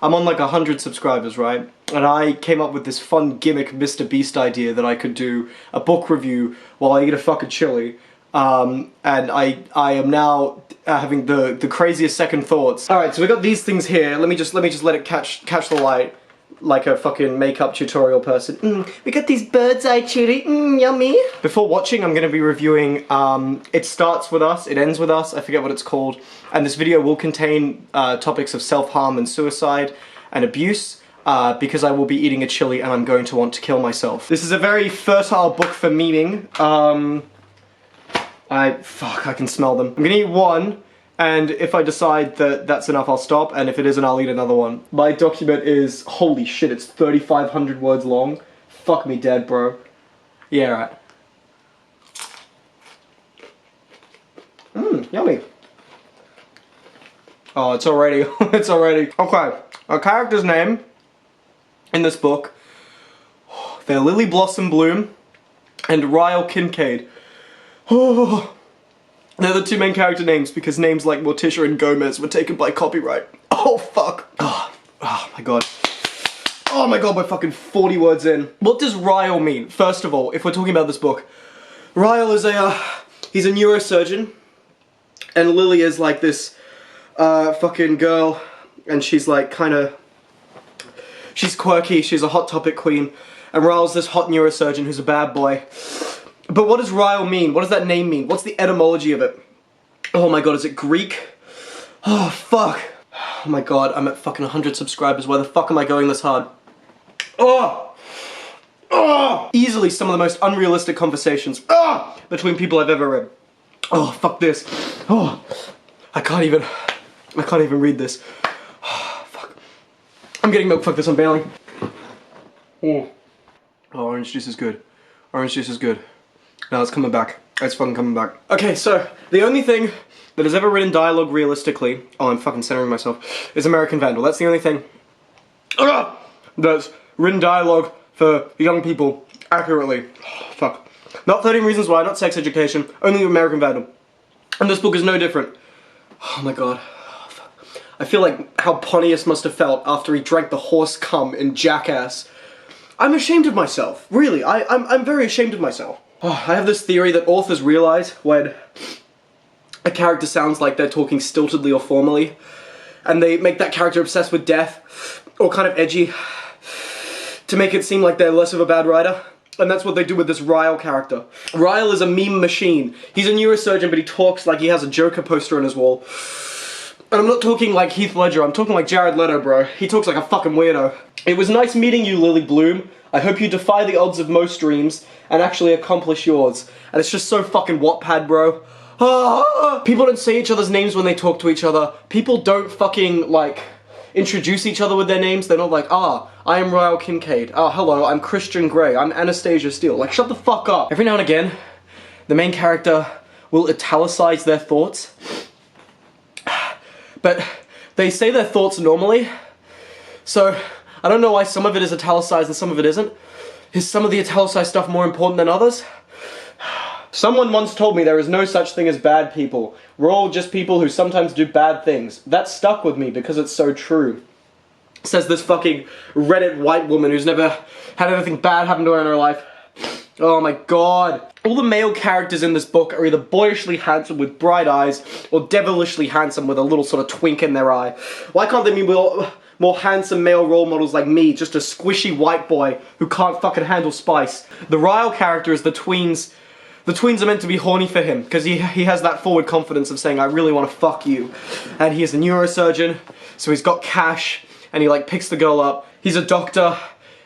I'm on like 100 subscribers, right? And I came up with this fun gimmick Mr. Beast idea that I could do a book review while I eat a fucking chili. And I am now having the craziest second thoughts. Alright, so we got these things here. Let me just let it catch the light. Like a fucking makeup tutorial person. We got these bird's eye chili, yummy. Before watching, I'm gonna be reviewing, It Starts With Us, It Ends With Us, I forget what it's called. And this video will contain topics of self-harm and suicide and abuse, because I will be eating a chili and I'm going to want to kill myself. This is a very fertile book for memeing. I can smell them. I'm gonna eat one. And if I decide that that's enough, I'll stop, and if it isn't, I'll eat another one. My document is, holy shit, it's 3,500 words long. Fuck me dead, bro. Yeah, right. Yummy. Oh, it's already, it's already. Okay, our character's name in this book, they're Lily Blossom Bloom and Ryle Kincaid. Oh. They're the two main character names because names like Morticia and Gomez were taken by copyright. Oh, fuck. Oh my god. Oh my god, we're fucking 40 words in. What does Ryle mean? First of all, if we're talking about this book, Ryle is he's a neurosurgeon, and Lily is like this, fucking girl, and she's like she's quirky, she's a hot topic queen, and Ryle's this hot neurosurgeon who's a bad boy. But what does Ryle mean? What does that name mean? What's the etymology of it? Oh my god, is it Greek? Oh, fuck. Oh my god, I'm at fucking 100 subscribers. Why the fuck am I going this hard? Oh! Oh! Easily some of the most unrealistic conversations between people I've ever read. Oh, fuck this. Oh, I can't even read this. Oh, fuck. I'm getting milk, fuck this, I'm bailing. Oh, orange juice is good. Orange juice is good. No, it's coming back. It's fucking coming back. Okay, so, the only thing that has ever written dialogue realistically, oh, I'm fucking centering myself, is American Vandal. That's the only thing that's written dialogue for young people accurately. Oh, fuck. Not 13 Reasons Why, not Sex Education, only American Vandal. And this book is no different. Oh my god. Oh, fuck. I feel like how Pontius must have felt after he drank the horse cum in Jackass. I'm ashamed of myself. Really, I'm very ashamed of myself. Oh, I have this theory that authors realize when a character sounds like they're talking stiltedly or formally, and they make that character obsessed with death, or kind of edgy, to make it seem like they're less of a bad writer. And that's what they do with this Ryle character. Ryle is a meme machine. He's a neurosurgeon, but he talks like he has a Joker poster on his wall. And I'm not talking like Heath Ledger, I'm talking like Jared Leto, bro. He talks like a fucking weirdo. It was nice meeting you, Lily Bloom. I hope you defy the odds of most dreams and actually accomplish yours. And it's just so fucking Wattpad, bro. People don't say each other's names when they talk to each other. People don't fucking, like, introduce each other with their names. They're not like, I am Ryle Kincaid. Hello, I'm Christian Grey. I'm Anastasia Steele. Like, shut the fuck up. Every now and again, the main character will italicize their thoughts. But they say their thoughts normally. So, I don't know why some of it is italicized and some of it isn't. Is some of the italicized stuff more important than others? Someone once told me there is no such thing as bad people. We're all just people who sometimes do bad things. That stuck with me because it's so true. Says this fucking Reddit white woman who's never had anything bad happen to her in her life. Oh my god. All the male characters in this book are either boyishly handsome with bright eyes or devilishly handsome with a little sort of twink in their eye. Why can't they be more handsome male role models like me, just a squishy white boy who can't fucking handle spice? The Ryle character is the tweens. The tweens are meant to be horny for him, because he has that forward confidence of saying, I really want to fuck you. And he is a neurosurgeon, so he's got cash, and he like picks the girl up. He's a doctor.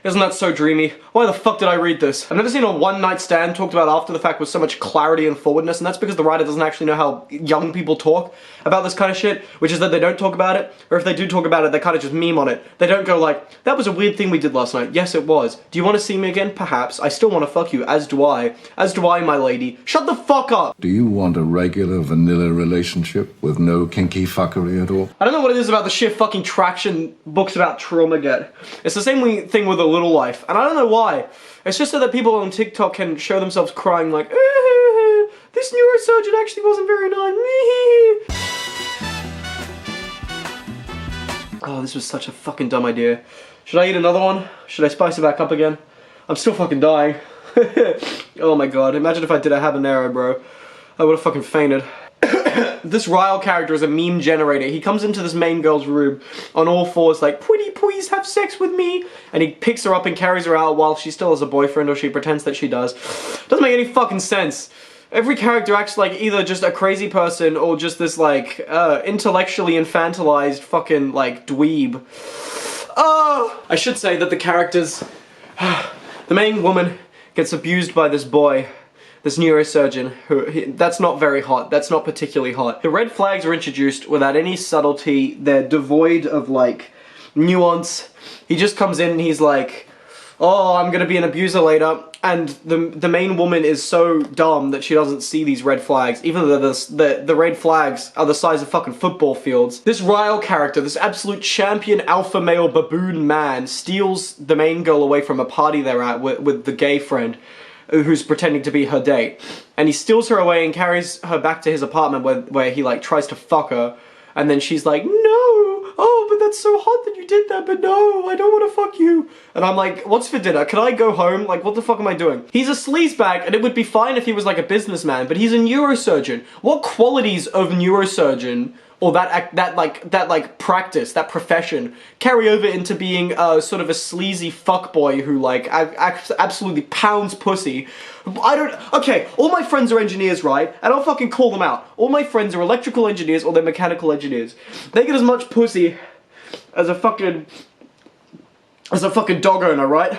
Isn't that so dreamy? Why the fuck did I read this? I've never seen a one-night stand talked about after the fact with so much clarity and forwardness, and that's because the writer doesn't actually know how young people talk about this kind of shit, which is that they don't talk about it, or if they do talk about it, they kind of just meme on it. They don't go like, that was a weird thing we did last night. Yes, it was. Do you want to see me again? Perhaps. I still want to fuck you, as do I. As do I, my lady. Shut the fuck up! Do you want a regular vanilla relationship with no kinky fuckery at all? I don't know what it is about the sheer fucking traction books about trauma get. It's the same thing with A Little Life, and I don't know why. It's just so that people on TikTok can show themselves crying like, this neurosurgeon actually wasn't very nice. Oh, this was such a fucking dumb idea. Should I eat another one? Should I spice it back up again? I'm still fucking dying. Oh my god, imagine if I did a habanero, bro. I would've fucking fainted. This Ryle character is a meme generator. He comes into this main girl's room on all fours like, pretty please have sex with me. And he picks her up and carries her out while she still has a boyfriend, or she pretends that she does. Doesn't make any fucking sense. Every character acts like either just a crazy person or just this like intellectually infantilized fucking like dweeb. Oh! I should say that the characters, the main woman gets abused by this boy, this neurosurgeon, that's not very hot, that's not particularly hot. The red flags are introduced without any subtlety, they're devoid of like nuance. He just comes in and he's like, oh, I'm gonna be an abuser later, and the main woman is so dumb that she doesn't see these red flags, even though the red flags are the size of fucking football fields. This Ryle character, this absolute champion alpha male baboon man, steals the main girl away from a party they're at with the gay friend, who's pretending to be her date. And he steals her away and carries her back to his apartment where he like tries to fuck her, and then she's like, no! Oh, but that's so hot that you did that, but no, I don't want to fuck you. And I'm like, what's for dinner? Can I go home? Like, what the fuck am I doing? He's a sleazebag, and it would be fine if he was like a businessman, but he's a neurosurgeon. What qualities of neurosurgeon, or that practice, that profession, carry over into being sort of a sleazy fuckboy who like absolutely pounds pussy? Okay, all my friends are engineers, right? And I'll fucking call them out. All my friends are electrical engineers or they're mechanical engineers. They get as much pussy as a fucking dog owner, right?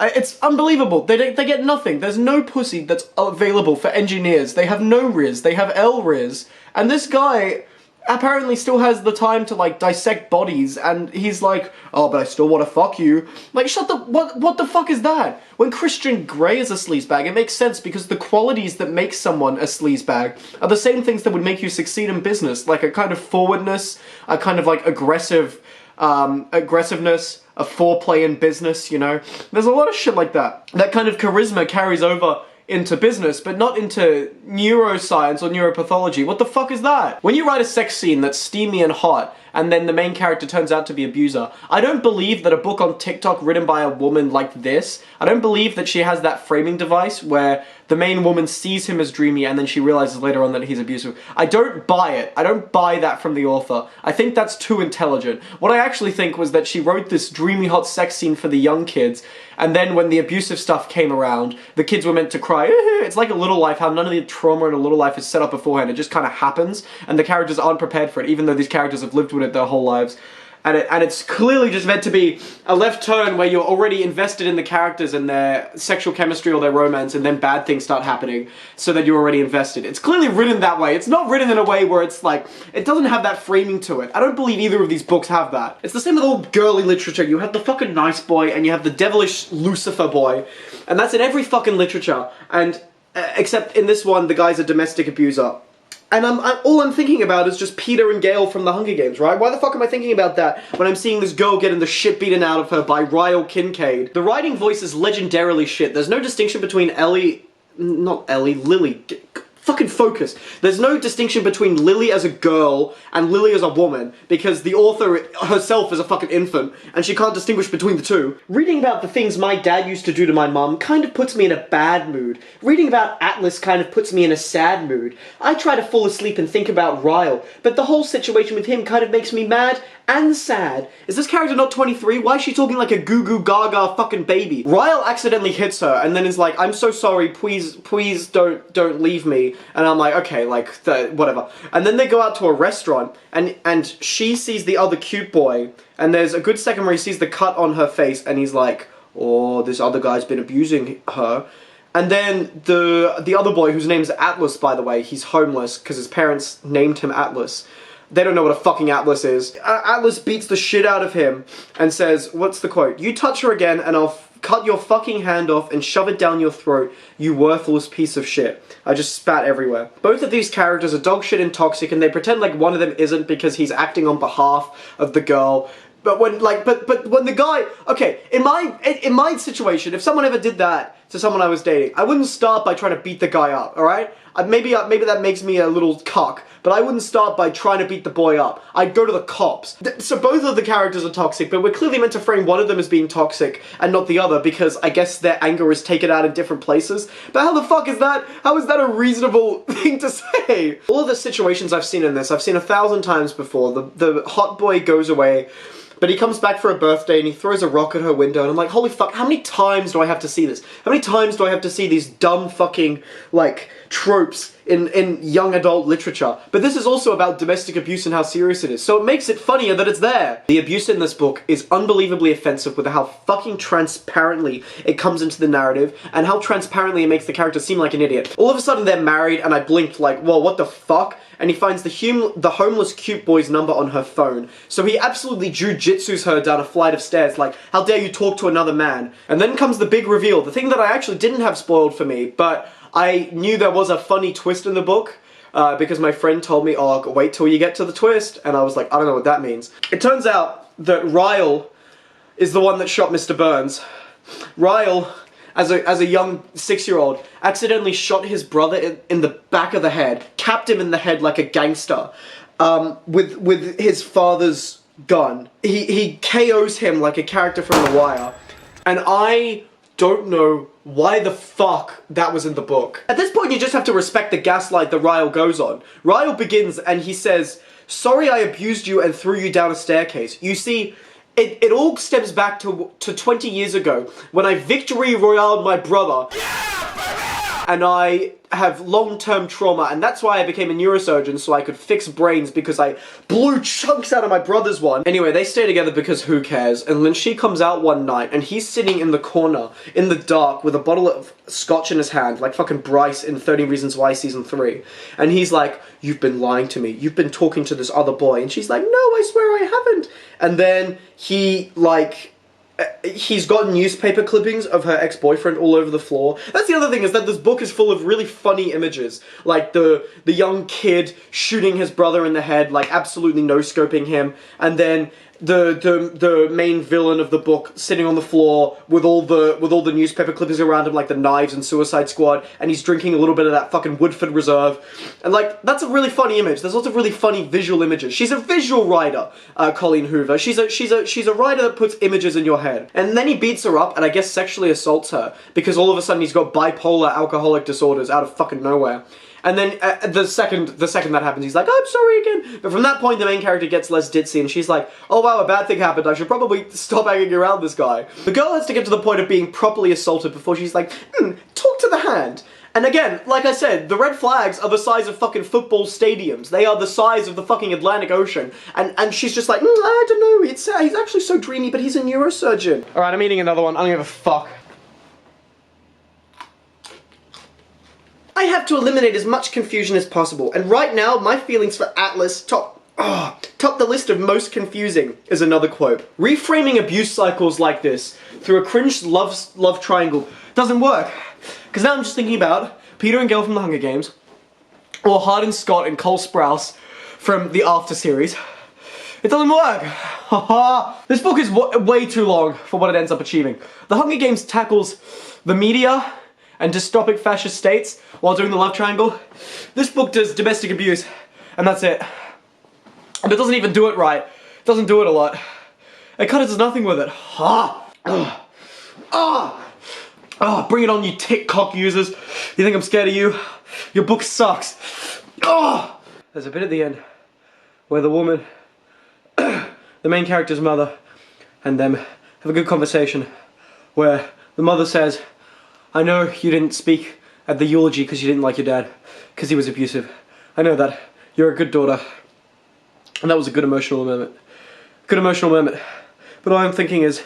It's unbelievable. They get nothing. There's no pussy that's available for engineers. They have no riz. They have L-riz. And this guy apparently still has the time to like dissect bodies, and he's like, oh, but I still want to fuck you. Like, what the fuck is that? When Christian Grey is a sleazebag, it makes sense because the qualities that make someone a sleazebag are the same things that would make you succeed in business, like a kind of forwardness, a kind of like aggressiveness, a foreplay in business, you know? There's a lot of shit like that. That kind of charisma carries over into business, but not into neuroscience or neuropathology. What the fuck is that? When you write a sex scene that's steamy and hot, and then the main character turns out to be an abuser, I don't believe that a book on TikTok written by a woman like this, I don't believe that she has that framing device where the main woman sees him as dreamy and then she realizes later on that he's abusive. I don't buy it. I don't buy that from the author. I think that's too intelligent. What I actually think was that she wrote this dreamy hot sex scene for the young kids, and then when the abusive stuff came around, the kids were meant to cry. It's like A Little Life, how none of the trauma in A Little Life is set up beforehand. It just kind of happens, and the characters aren't prepared for it, even though these characters have lived with it their whole lives. And it's clearly just meant to be a left turn where you're already invested in the characters and their sexual chemistry or their romance, and then bad things start happening so that you're already invested. It's clearly written that way. It's not written in a way where it's like, it doesn't have that framing to it. I don't believe either of these books have that. It's the same with all girly literature. You have the fucking nice boy and you have the devilish Lucifer boy, and that's in every fucking literature. And except in this one, the guy's a domestic abuser. And all I'm thinking about is just Peter and Gale from the Hunger Games, right? Why the fuck am I thinking about that when I'm seeing this girl getting the shit beaten out of her by Ryle Kincaid? The writing voice is legendarily shit. There's no distinction between Lily. Fucking focus. There's no distinction between Lily as a girl and Lily as a woman, because the author herself is a fucking infant, and she can't distinguish between the two. Reading about the things my dad used to do to my mum kind of puts me in a bad mood. Reading about Atlas kind of puts me in a sad mood. I try to fall asleep and think about Ryle, but the whole situation with him kind of makes me mad and sad. Is this character not 23? Why is she talking like a goo goo gaga fucking baby? Ryle accidentally hits her and then is like, I'm so sorry, please don't leave me. And I'm like, okay, like, whatever. And then they go out to a restaurant and she sees the other cute boy, and there's a good second where he sees the cut on her face and he's like, oh, this other guy's been abusing her. And then the other boy, whose name's Atlas, by the way, he's homeless because his parents named him Atlas. They don't know what a fucking Atlas is. Atlas beats the shit out of him and says, what's the quote? You touch her again and I'll cut your fucking hand off and shove it down your throat, you worthless piece of shit. I just spat everywhere. Both of these characters are dog shit and toxic, and they pretend like one of them isn't because he's acting on behalf of the girl. But when, like, but when the guy, okay, in my situation, if someone ever did that to someone I was dating, I wouldn't start by trying to beat the guy up, alright? Maybe that makes me a little cock, but I wouldn't start by trying to beat the boy up. I'd go to the cops. So both of the characters are toxic, but we're clearly meant to frame one of them as being toxic and not the other because I guess their anger is taken out in different places. But how the fuck is that? How is that a reasonable thing to say? All of the situations I've seen in this, I've seen 1,000 times before. The hot boy goes away, but he comes back for a birthday and he throws a rock at her window and I'm like, holy fuck, how many times do I have to see this? How many times do I have to see these dumb fucking, like, tropes in young adult literature? But this is also about domestic abuse and how serious it is, so it makes it funnier that it's there. The abuse in this book is unbelievably offensive with how fucking transparently it comes into the narrative and how transparently it makes the character seem like an idiot. All of a sudden they're married and I blinked like, whoa, what the fuck? And he finds the homeless cute boy's number on her phone. So he absolutely jujitsus her down a flight of stairs like, how dare you talk to another man? And then comes the big reveal, the thing that I actually didn't have spoiled for me, but I knew there was a funny twist in the book because my friend told me, oh, wait till you get to the twist. And I was like, I don't know what that means. It turns out that Ryle is the one that shot Mr. Burns. Ryle, as a young 6-year-old, accidentally shot his brother in the back of the head, capped him in the head like a gangster, with his father's gun. He KOs him like a character from The Wire, and I don't know why the fuck that was in the book. At this point, you just have to respect the gaslight that Ryle goes on. Ryle begins and he says, sorry I abused you and threw you down a staircase. You see, it all stems back to 20 years ago when I victory royaled my brother and I have long-term trauma, and that's why I became a neurosurgeon, so I could fix brains because I blew chunks out of my brother's one. Anyway, they stay together because who cares? And then she comes out one night and he's sitting in the corner in the dark with a bottle of scotch in his hand, like fucking Bryce in 30 Reasons Why season 3. And he's like, you've been lying to me. You've been talking to this other boy. And she's like, no, I swear I haven't. And then he, like, he's got newspaper clippings of her ex-boyfriend all over the floor. That's the other thing, is that this book is full of really funny images. Like the young kid shooting his brother in the head, like absolutely no-scoping him. And then the main villain of the book sitting on the floor with all the newspaper clippings around him, like the Knives and Suicide Squad, and he's drinking a little bit of that fucking Woodford Reserve. And like, that's a really funny image. There's lots of really funny visual images. She's a visual writer, Colleen Hoover. She's a writer that puts images in your head. And then he beats her up and I guess sexually assaults her because all of a sudden he's got bipolar alcoholic disorders out of fucking nowhere. And then the second that happens, he's like, I'm sorry again. But from that point, the main character gets less ditzy, and she's like, oh wow, a bad thing happened. I should probably stop hanging around this guy. The girl has to get to the point of being properly assaulted before she's like, talk to the hand. And again, like I said, the red flags are the size of fucking football stadiums. They are the size of the fucking Atlantic Ocean. And she's just like, I don't know, he's actually so dreamy, but he's a neurosurgeon. Alright, I'm eating another one. I don't give a fuck. I have to eliminate as much confusion as possible, and right now, my feelings for Atlas top the list of most confusing is another quote. Reframing abuse cycles like this through a cringe love triangle doesn't work. Because now I'm just thinking about Peter and Gale from the Hunger Games, or Hardin Scott and Cole Sprouse from the After series. It doesn't work. This book is way too long for what it ends up achieving. The Hunger Games tackles the media and dystopic fascist states while doing the love triangle. This book does domestic abuse, and that's it. And it doesn't even do it right. It doesn't do it a lot. It kind of does nothing with it. Bring it on, you TikTok users. You think I'm scared of you? Your book sucks. There's a bit at the end where the woman, the main character's mother, and them have a good conversation where the mother says, I know you didn't speak at the eulogy because you didn't like your dad, because he was abusive. I know that. You're a good daughter. And that was a good emotional moment. Good emotional moment. But all I'm thinking is,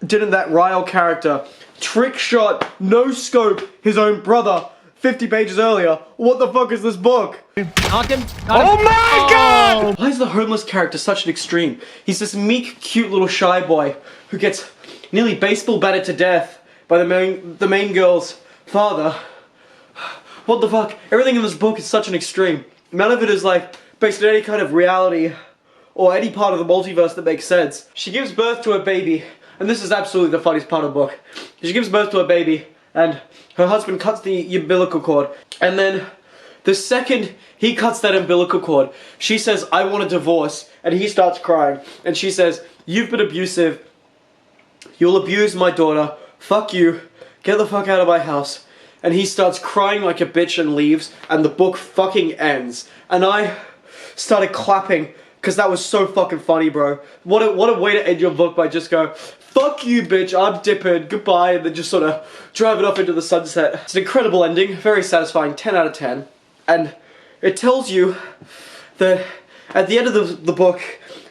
didn't that Ryle character trick shot, no scope his own brother 50 pages earlier? What the fuck is this book? Knocked him. Oh my god! Why is the homeless character such an extreme? He's this meek, cute little shy boy who gets nearly baseball batted to death by the main girl's father. What the fuck? Everything in this book is such an extreme. None of it is like based on any kind of reality or any part of the multiverse that makes sense. She gives birth to a baby, and this is absolutely the funniest part of the book. She gives birth to a baby, and her husband cuts the umbilical cord, and then the second he cuts that umbilical cord, she says, I want a divorce, and he starts crying, and she says, you've been abusive, you'll abuse my daughter, fuck you, get the fuck out of my house. And he starts crying like a bitch and leaves, and the book fucking ends. And I started clapping, because that was so fucking funny, bro. What a way to end your book by just go, fuck you, bitch, I'm dipping, goodbye, and then just sort of drive it off into the sunset. It's an incredible ending, very satisfying, 10 out of 10. And it tells you that at the end of the book,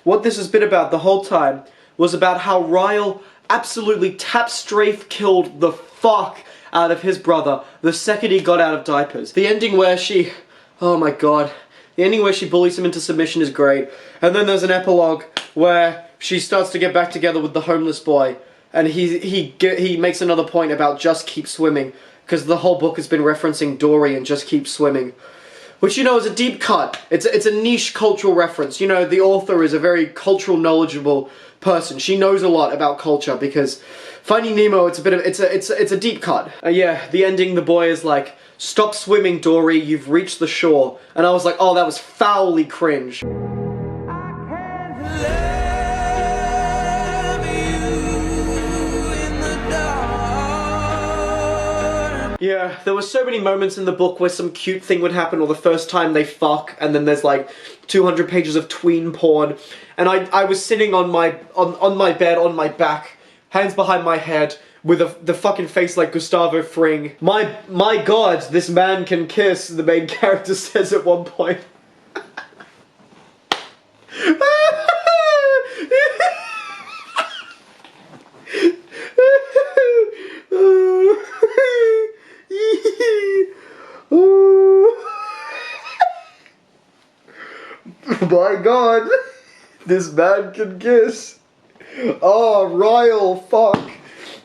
what this has been about the whole time was about how Ryle absolutely tap-strafe killed the fuck out of his brother the second he got out of diapers. The ending where she, oh my god, the ending where she bullies him into submission is great. And then there's an epilogue where she starts to get back together with the homeless boy, and he makes another point about just keep swimming, because the whole book has been referencing Dory and just keep swimming. Which, you know, is a deep cut. It's a niche cultural reference. You know, the author is a very cultural, knowledgeable person. She knows a lot about culture, because Finding Nemo, it's a deep cut. Yeah, the ending, the boy is like, stop swimming, Dory, you've reached the shore. And I was like, oh, that was foully cringe. Yeah, there were so many moments in the book where some cute thing would happen, or the first time they fuck, and then there's like 200 pages of tween porn, and I was sitting on my bed on my back, hands behind my head, with the fucking face like Gustavo Fring. My god, this man can kiss, the main character says at one point. My god, this man can kiss. Oh, Ryle, fuck.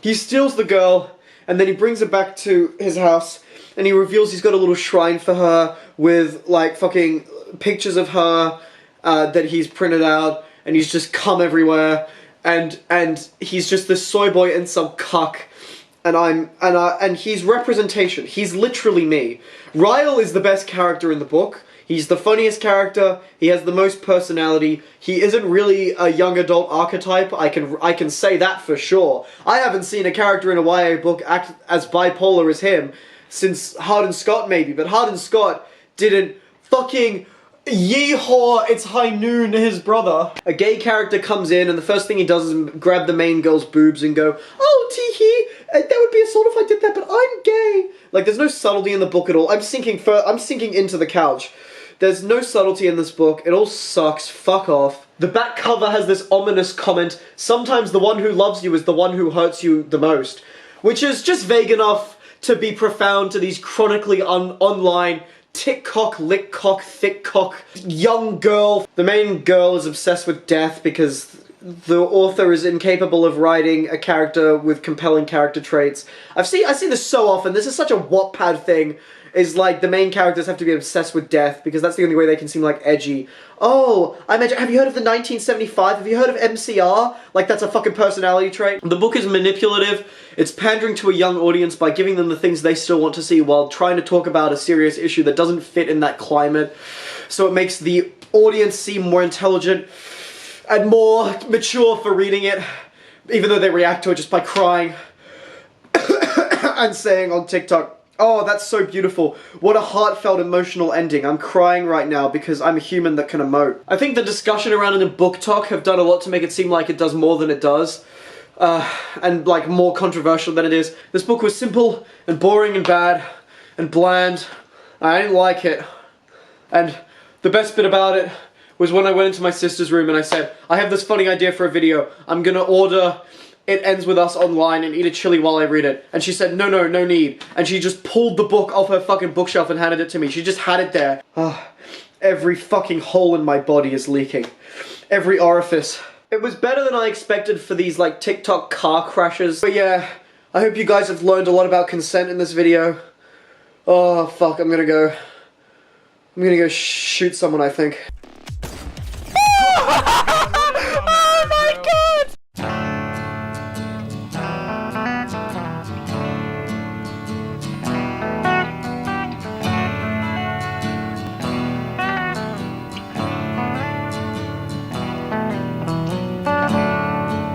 He steals the girl, and then he brings her back to his house, and he reveals he's got a little shrine for her with, like, fucking pictures of her that he's printed out, and he's just cum everywhere, and he's just this soy boy and some cuck, and he's representation. He's literally me. Ryle is the best character in the book. He's the funniest character, he has the most personality, he isn't really a young adult archetype, I can say that for sure. I haven't seen a character in a YA book act as bipolar as him since Hardin Scott maybe, but Hardin Scott didn't fucking yeehaw, it's high noon, his brother. A gay character comes in and the first thing he does is grab the main girl's boobs and go, oh tee-hee, that would be assault if I did that, but I'm gay. Like, there's no subtlety in the book at all. I'm sinking into the couch. There's no subtlety in this book. It all sucks. Fuck off. The back cover has this ominous comment, sometimes the one who loves you is the one who hurts you the most. Which is just vague enough to be profound to these chronically online tick-cock, lick-cock, thick-cock young girl. The main girl is obsessed with death because the author is incapable of writing a character with compelling character traits. I see this so often. This is such a Wattpad thing. Is like the main characters have to be obsessed with death because that's the only way they can seem like edgy. Oh, have you heard of the 1975? Have you heard of MCR? Like, that's a fucking personality trait. The book is manipulative. It's pandering to a young audience by giving them the things they still want to see while trying to talk about a serious issue that doesn't fit in that climate. So it makes the audience seem more intelligent and more mature for reading it, even though they react to it just by crying and saying on TikTok, oh, that's so beautiful. What a heartfelt, emotional ending. I'm crying right now because I'm a human that can emote. I think the discussion around it in book talk have done a lot to make it seem like it does more than it does. And like more controversial than it is. This book was simple and boring and bad and bland. I didn't like it. And the best bit about it was when I went into my sister's room and I said, I have this funny idea for a video. I'm gonna order It Ends With Us online and eat a chili while I read it. And she said, no need. And she just pulled the book off her fucking bookshelf and handed it to me. She just had it there. Every fucking hole in my body is leaking. Every orifice. It was better than I expected for these, like, TikTok car crashes. But yeah, I hope you guys have learned a lot about consent in this video. Oh, fuck, I'm gonna go shoot someone, I think.